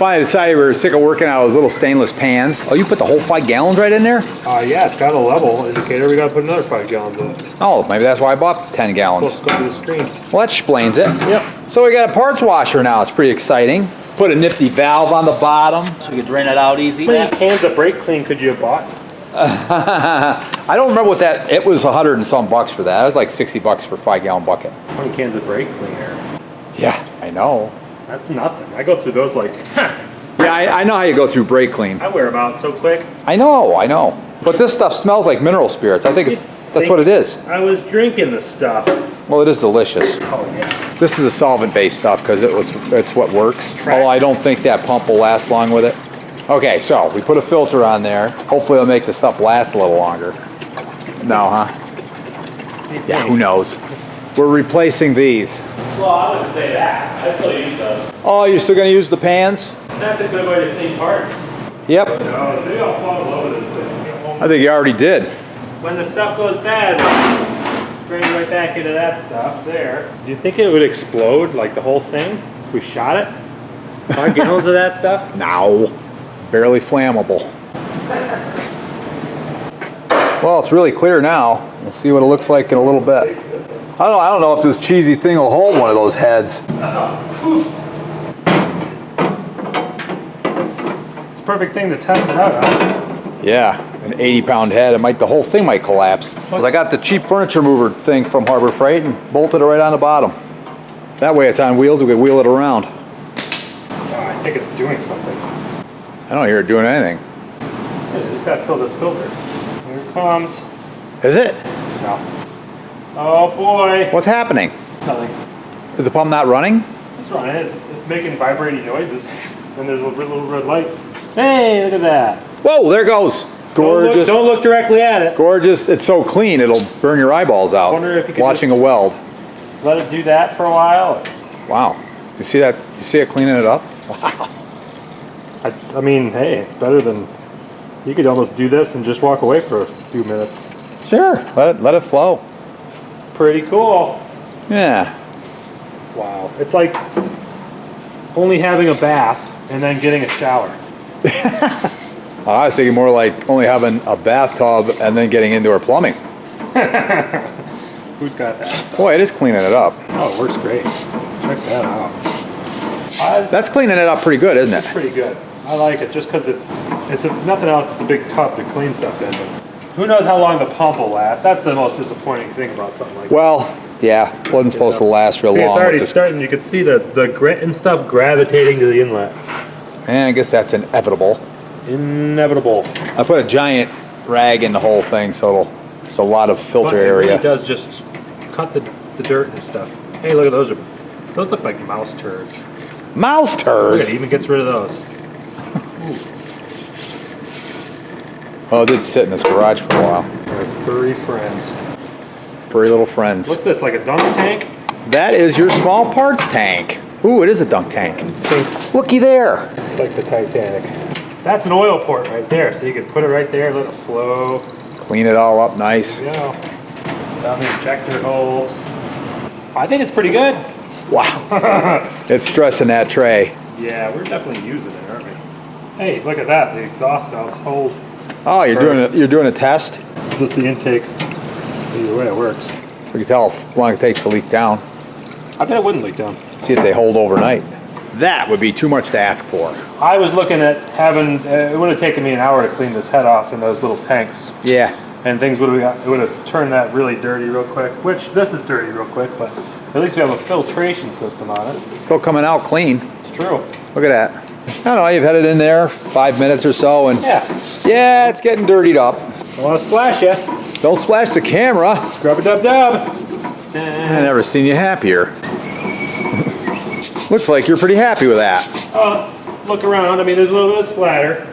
Finally decided we were sick of working out those little stainless pans. Oh, you put the whole 5 gallons right in there? Yeah, it's got a level indicator. We gotta put another 5 gallons in it. Oh, maybe that's why I bought 10 gallons. Let's go to the screen. Well, that explains it. Yep. So we got a parts washer now. It's pretty exciting. Put a nifty valve on the bottom so we can drain it out easy. How many cans of brake clean could you have bought? I don't remember what that, it was $100 and some bucks for that. It was like $60 for a 5 gallon bucket. How many cans of brake cleaner? Yeah, I know. That's nothing. I go through those like, Yeah, I know how you go through brake clean. I wear them out so quick. I know. But this stuff smells like mineral spirits. I think that's what it is. I was drinking the stuff. Well, it is delicious. Oh yeah. This is a solvent-based stuff because it's what works. Although I don't think that pump will last long with it. Okay, so we put a filter on there. Hopefully it'll make the stuff last a little longer. No, huh? Yeah, who knows? We're replacing these. Well, I wouldn't say that. I still use those. Oh, you're still gonna use the pans? That's a good way to clean parts. Yep. No, maybe I'll fall in love with this thing. I think you already did. When the stuff goes bad, bring it right back into that stuff there. Do you think it would explode, like the whole thing, if we shot it? 5 gallons of that stuff? No. Barely flammable. Well, it's really clear now. We'll see what it looks like in a little bit. I don't know if this cheesy thing will hold one of those heads. It's a perfect thing to test it out on. Yeah, an 80-pound head. The whole thing might collapse. 'Cause I got the cheap furniture mover thing from Harbor Freight and bolted it right on the bottom. That way it's on wheels, we could wheel it around. I think it's doing something. I don't hear it doing anything. Yeah, just gotta fill this filter. Here it comes. Is it? No. Oh boy. What's happening? Nothing. Is the pump not running? It's running. It's making vibrating noises. And there's a little red light. Hey, look at that. Whoa, there it goes. Gorgeous. Don't look directly at it. Gorgeous. It's so clean, it'll burn your eyeballs out. Wonder if you could watching just a weld. let it do that for a while. Wow. You see that? You see it cleaning it up? Wow. I mean, hey, it's better than, you could almost do this and just walk away for a few minutes. Sure. Let it flow. Pretty cool. Yeah. Wow. It's like only having a bath and then getting a shower. I was thinking more like only having a bathtub and then getting indoor plumbing. Who's got that stuff? Boy, it is cleaning it up. Oh, it works great. Check that out. That's cleaning it up pretty good, isn't It's it? pretty good. I like it just because it's if nothing else, it's a big tub to clean stuff in. But who knows how long the pump will last? That's the most disappointing thing about something like Well, yeah, wasn't supposed to last real See, long. it's already with this. starting. You can see the grit and stuff gravitating to the inlet. And I guess that's inevitable. Inevitable. I put a giant rag in the whole thing, so it's a lot of filter But it area. really does just cut the dirt and stuff. Hey, look at those. Those look like mouse turds. Mouse Look, turds. it even gets rid of those. Oh, it did sit in this garage for a while. Our furry friends. Furry little friends. What's this, like a dunk tank? That is your small parts tank. Ooh, it is a dunk tank. It's Looky there. like the Titanic. That's an oil port right there, so you can put it right there, let it flow. Clean it all up nice. You know, down the injector holes. I think it's pretty good. Wow. It's stressing that tray. Yeah, we're definitely using it, aren't we? Hey, look at that. The exhaust valves hold. Oh, you're doing a test? Is this the intake? Either way, it works. We can tell how long it takes to leak down. I bet it wouldn't leak down. See if they hold overnight. That would be too much to ask for. I was looking at having, it would have taken me an hour to clean this head off in those little tanks. Yeah. And things would have turned that really dirty real quick, which this is dirty real quick, but at least we have a filtration system on it. Still coming out clean. It's true. Look at that. I don't know, you've had it in there 5 minutes or so and yeah, it's getting dirtied up. Don't want to splash you. Don't splash the camera. Scrub-a-dub-dub. I've never seen you happier. Looks like you're pretty happy with that. Look around. I mean, there's a little bit of splatter.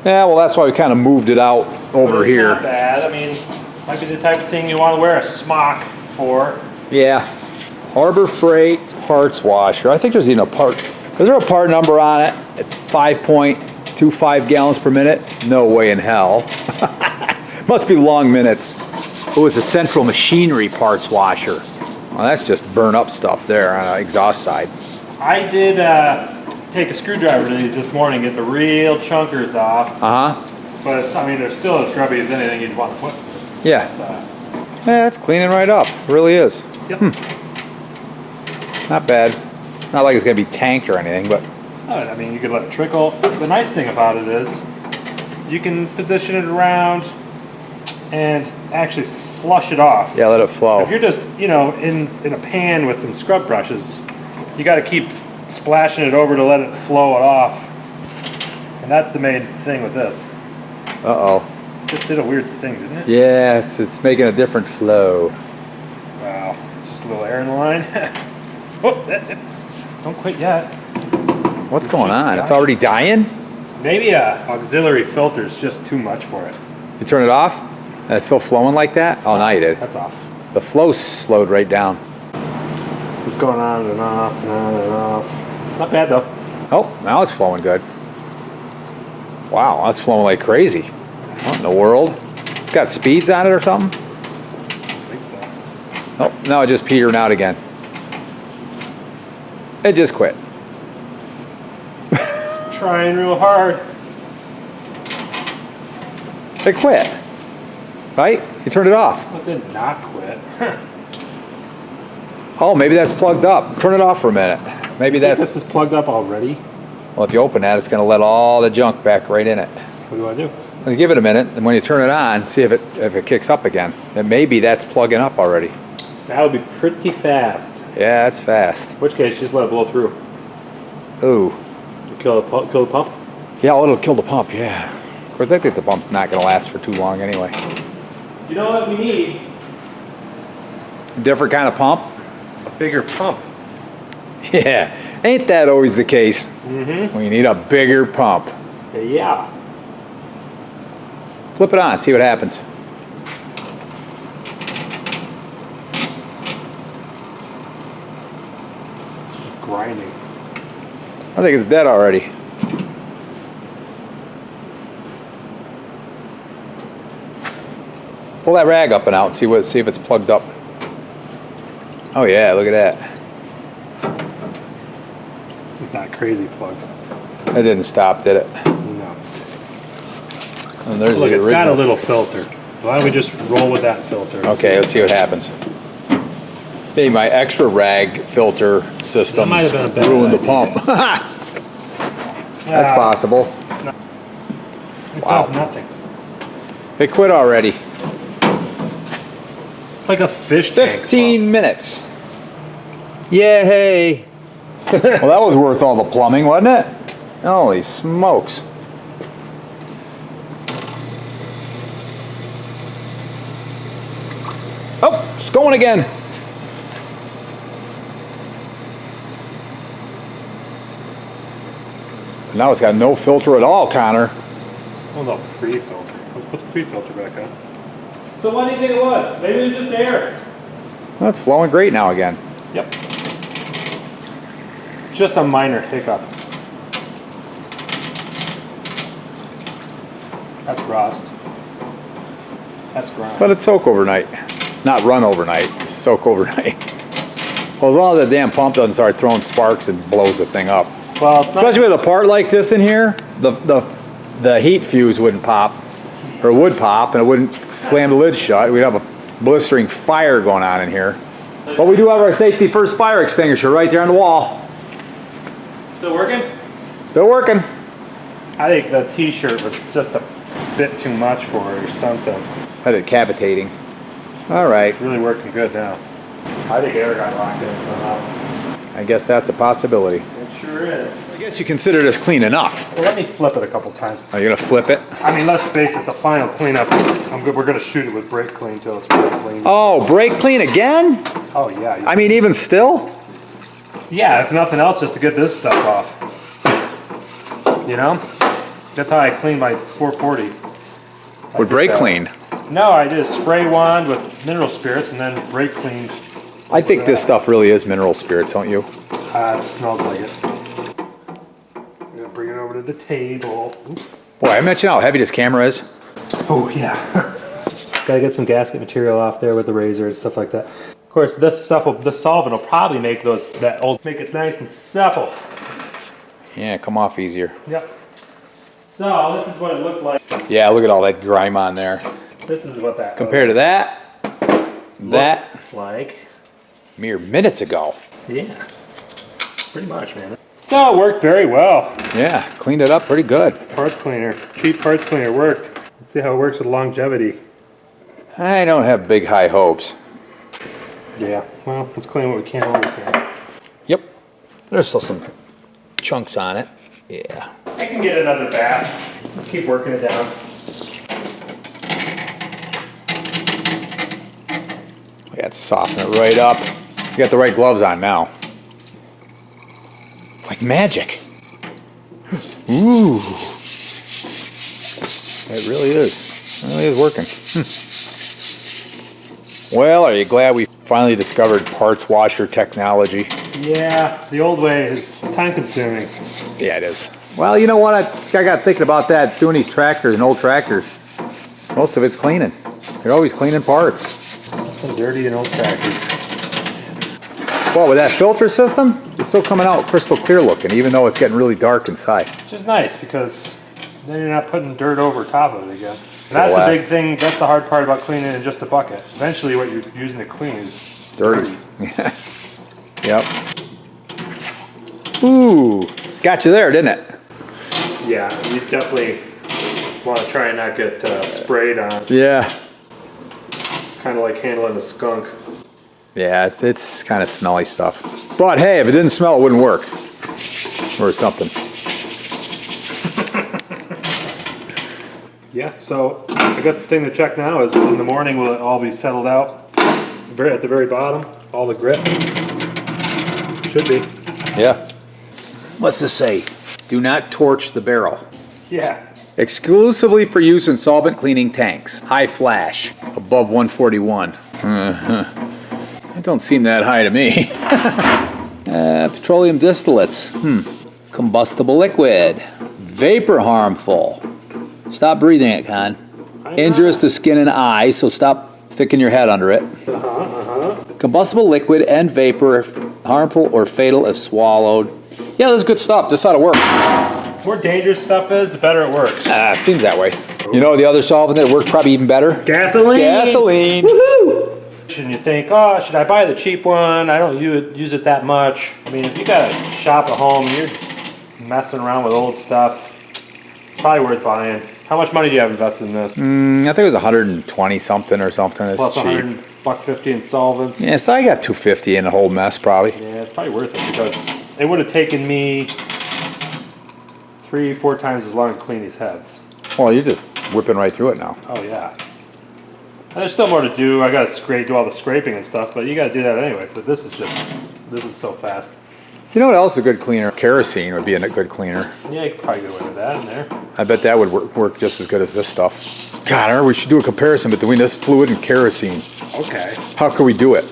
Yeah, well, that's why we kind of moved it out over It's here. Not bad. I mean, might be the type of thing you want to wear a smock for. Yeah. Harbor Freight parts washer. I think there's even a part. Is there a part number on it? At 5.25 gallons per minute? No way in hell. Must be long minutes. Oh, it's a central machinery parts washer. Well, that's just burn up stuff there on the exhaust side. I did take a screwdriver to these this morning, get the real chunkers off. But I mean, they're still as grubby as anything you'd want to put. Yeah. Yeah, it's cleaning right up. It really is. Yep. Not bad. Not like it's gonna be tanked or anything, but. I mean, you could let it trickle. The nice thing about it is you can position it around and actually flush it off. Yeah, let it flow. If you're just, you know, in a pan with some scrub brushes, you got to keep splashing it over to let it flow it off. And that's the main thing with this. Uh-oh. Just did a weird thing, didn't it? Yeah, it's making a different flow. Wow. Just a little air in the line. Oh, don't quit yet. What's going on? It's already dying? Maybe a auxiliary filter is just too much for it. You turn it off? And it's still flowing like that? Oh, now you did. That's off. The flow slowed right down. It's going on and off and on and off. Not bad though. Oh, now it's flowing good. Wow, that's flowing like crazy. What in the world? It's got speeds on it or something? I think so. Oh, now it just petering out again. It just quit. Trying real hard. It quit. Right? You turned it off. It did not quit. Oh, maybe that's plugged up. Turn it off for a minute. Maybe that. This is plugged up already. Well, if you open that, it's going to let all the junk back right in it. What do I do? Let's give it a minute, and when you turn it on, see if it kicks up again. And maybe that's plugging up already. That would be pretty fast. Yeah, it's fast. In which case, just let it blow through. Ooh. Kill the pump? Yeah, well, it'll kill the pump, yeah. Of course, I think the pump's not going to last for too long anyway. You know what we need? Different kind of pump? A bigger pump. Yeah. Ain't that always the case? Mm-hmm. We need a bigger pump. Yeah. Flip it on, see what happens. It's just grinding. I think it's dead already. Pull that rag up and out, see if it's plugged up. Oh yeah, look at that. It's not crazy plugged. It didn't stop, did it? No. And there's Look, the it's got a original. little filter. Why don't we just roll with that filter? Okay, let's see what happens. Hey, my extra rag filter system might have been a bad ruined the idea. pump. That's possible. It Wow. does nothing. It quit already. It's like a fish tank 15 minutes. Yay! Well, that was worth all the plumbing, wasn't it? Holy smokes. Oh, it's going again. Now it's got no filter at all, Connor. Oh no, pre-filter. Let's put the pre-filter back on. So what do you think it was? Maybe it was just air. Well, it's flowing great now again. Yep. Just a minor hiccup. That's rust. That's grind. Let it soak overnight. Not run overnight, soak overnight. Well, as long as the damn pump doesn't start throwing sparks and blows the thing up. Well, it's Especially with a part like this in here, the heat fuse wouldn't pop, or would pop, and it wouldn't slam the lid shut. We'd have a blistering fire going on in here. But we do have our safety first fire extinguisher right there on the wall. still working? Still working. I think the t-shirt was just a bit too much for it or something. Had it cavitating. All right. It's really working good now. I think air got locked in somehow. I guess that's a possibility. It sure is. I guess you consider this clean enough. Well, let me flip it a couple times. Are you gonna flip it? I mean, let's face it, the final cleanup, we're going to shoot it with brake clean until it's brake clean. Oh, brake clean again? Oh, yeah. I mean, even still? Yeah, if nothing else, just to get this stuff off. You know? That's how I clean my 440. With brake clean? No, I did a spray wand with mineral spirits and then brake cleaned. I think this stuff really is mineral spirits, don't you? It smells like it. I'm going to bring it over to the table. Oops. Boy, I mentioned how heavy this camera is. Oh, yeah. Gotta get some gasket material off there with the razor and stuff like that. Of course, this solvent will probably make make it nice and supple. Yeah, come off easier. Yep. So this is what it looked like. Yeah, look at all that grime on there. This is what that compared to that like mere minutes ago. Yeah, pretty much, man. So it worked very well. Yeah, cleaned it up pretty good. Parts cleaner, cheap parts cleaner worked. Let's see how it works with longevity. I don't have big high hopes. Yeah, well, let's clean what we can while we can. Yep, there's still some chunks on it. Yeah. I can get another bath. Let's keep working it down. We got to soften it right up. You got the right gloves on now. Like magic. Ooh. It really is. It really is working. Well, are you glad we finally discovered parts washer technology? Yeah, the old way is time consuming. Yeah, it is. Well, you know what? I got thinking about that, doing these tractors and old tractors. Most of it's cleaning. They're always cleaning parts. So dirty and old tractors. Well, with that filter system, it's still coming out crystal clear looking, even though it's getting really dark inside. Which is nice because then you're not putting dirt over top of it again. And that's the big thing, that's the hard part about cleaning in just a bucket. Eventually what you're using to clean is dirty. Yep. Ooh, got you there, didn't it? Yeah, you definitely want to try and not get sprayed on. Yeah. It's kind of like handling a skunk. Yeah, it's kind of smelly stuff. But hey, if it didn't smell, it wouldn't work. Or something. Yeah, so I guess the thing to check now is in the morning will it all be settled out? At the very bottom, all the grit? Should be. Yeah. What's this say? Do not torch the barrel. Yeah. Exclusively for use in solvent cleaning tanks. High flash, above 141. It don't seem that high to me. Petroleum distillates. Combustible liquid. Vapor harmful. Stop breathing it, Con. Injurious to skin and eyes, so stop sticking your head under it. Combustible liquid and vapor, harmful or fatal if swallowed. Yeah, this is good stuff. This ought to work. The more dangerous stuff is, the better it works. It seems that way. You know the other solvent that worked probably even better? Gasoline! Gasoline! Woohoo! And you think, oh, should I buy the cheap one? I don't use it that much. I mean, if you got a shop at home and you're messing around with old stuff, it's probably worth buying. How much money do you have invested in this? I think it was 120 something or something. It's Plus cheap. $150 in solvents. Yeah, so I got 250 in the whole mess probably. Yeah, it's probably worth it because it would have taken me 3-4 times as long to clean these heads. Well, you're just whipping right through it now. Oh yeah. And there's still more to do. I gotta do all the scraping and stuff, but you gotta do that anyway. So this is so fast. You know what else is a good cleaner? Kerosene would be a good cleaner. Yeah, you could probably go into that in there. I bet that would work just as good as this stuff. God, we should do a comparison between this fluid and kerosene. Okay. How can we do it?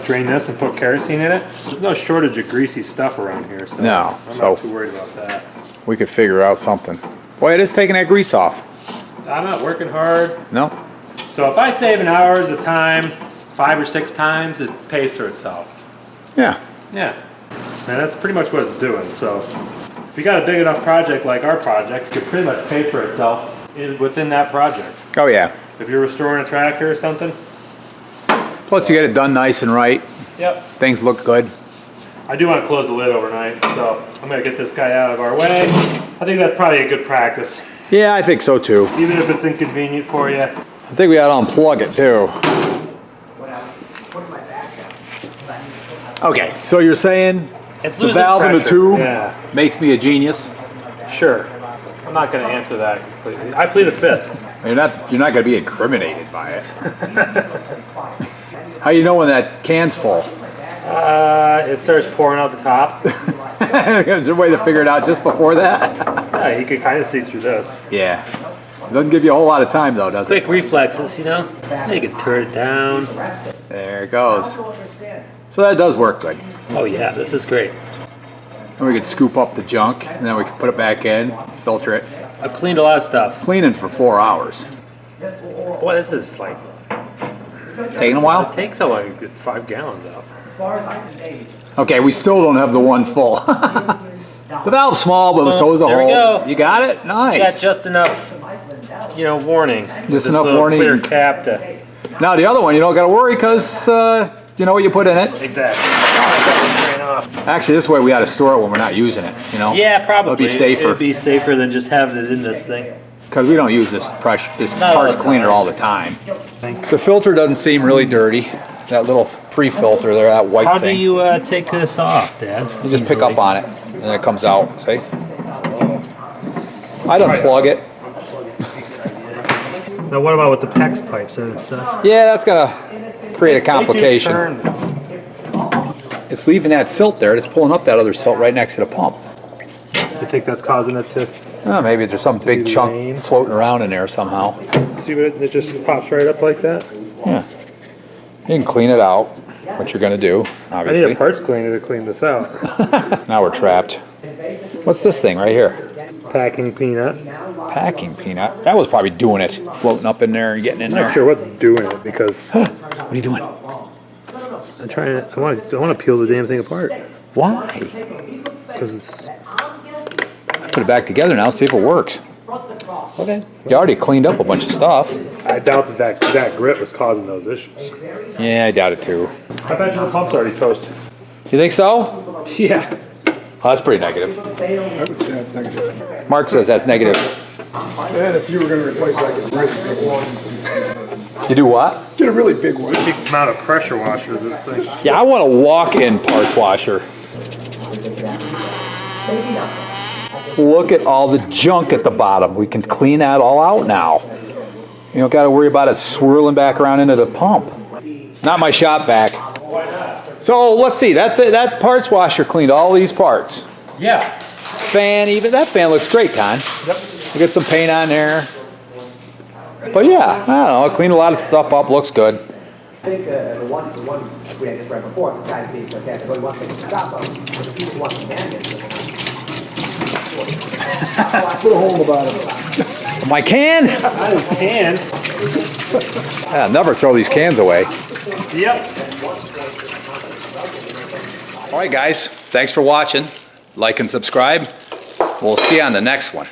Drain this and put kerosene in it. There's no shortage of greasy stuff around here, so No, I'm not too worried about that. We could figure out something. Boy, it is taking that grease off. I'm not working hard. No? So if I save an hour's of time 5 or 6 times, it pays for itself. Yeah. Yeah. And that's pretty much what it's doing. So if you got a big enough project like our project, it could pretty much pay for itself within that project. Oh, yeah. If you're restoring a tractor or something. Plus, you get it done nice and right. Yep. Things look good. I do want to close the lid overnight, so I'm going to get this guy out of our way. I think that's probably a good practice. Yeah, I think so too. Even if it's inconvenient for you. I think we ought to unplug it too. Okay, so you're saying It's the losing valve in the pressure. tube Yeah. makes me a genius? Sure. I'm not going to answer that completely. I plead the fifth. You're not going to be incriminated by it. How you know when that can's full? It starts pouring out the top. Is there a way to figure it out just before that? Yeah, you can kind of see through this. Yeah. Doesn't give you a whole lot of time though, does it? Quick reflexes, you know? You can turn it down. There it goes. So that does work good. Oh yeah, this is great. And we could scoop up the junk, and then we could put it back in, filter it. I've cleaned a lot of stuff. Cleaning for 4 hours. Boy, this is like... Taking a while? It takes like a good 5 gallons out. Okay, we still don't have the one full. The valve's small, but so is the hole. There we go. You got it? Nice. You got just enough, you know, warning. Just This enough little warning. clear cap to. Now the other one, you don't got to worry because you know what you put in it. Exactly. Actually, this way we ought to store it when we're not using it. You know. Yeah, probably. It'll be safer. It'd be safer than just having it in this thing. Because we don't use this this Not all parts the cleaner time. all the time. The filter doesn't seem really dirty. That little pre-filter there, that white How thing. do you take this off, Dad? You just pick up on it, and then it comes out. See? I'd unplug it. Now, what about with the PEX pipes and stuff? Yeah, that's gonna create a complication. They do turn. It's leaving that silt there. It's pulling up that other silt right next to the pump. You think that's causing it to? Oh, maybe there's some big chunk lame. floating around in there somehow. See what it just pops right up like that? Yeah. You can clean it out, what you're gonna do, I need obviously. a parts cleaner to clean this out. Now we're trapped. What's this thing right here? Packing peanut. Packing peanut. That was probably doing it, floating up in there and getting in I'm there. not sure what's doing it because What are you doing? I'm trying to. I want to peel the damn thing apart Why? because it's. Put it back together now, see if it works. Okay. You already cleaned up a bunch of stuff. I doubt that grit was causing those issues. Yeah, I doubt it too. I bet you the pump's already toasted. You think so? Yeah. Oh, that's pretty negative. I would say that's negative. Mark says that's negative. And if you were going to replace like a really big one, You do what? get a really big one. Big amount of pressure washer this thing. Yeah, I want a walk-in parts washer. Look at all the junk at the bottom. We can clean that all out now. You don't got to worry about it swirling back around into the pump. Not my shop vac. So let's see. That parts washer cleaned all these parts. Yeah. Fan, even that fan looks great, Con. Yep. You get some paint on there. But yeah, I don't know. I cleaned a lot of stuff up. Looks good. I think the one we had just read before, besides being for category one thing to stop on, was the people who want to manage Put a hole in the bottom. My can? That is canned. I'll never throw these cans away. Yep. All right, guys. Thanks for watching. Like and subscribe. We'll see you on the next one.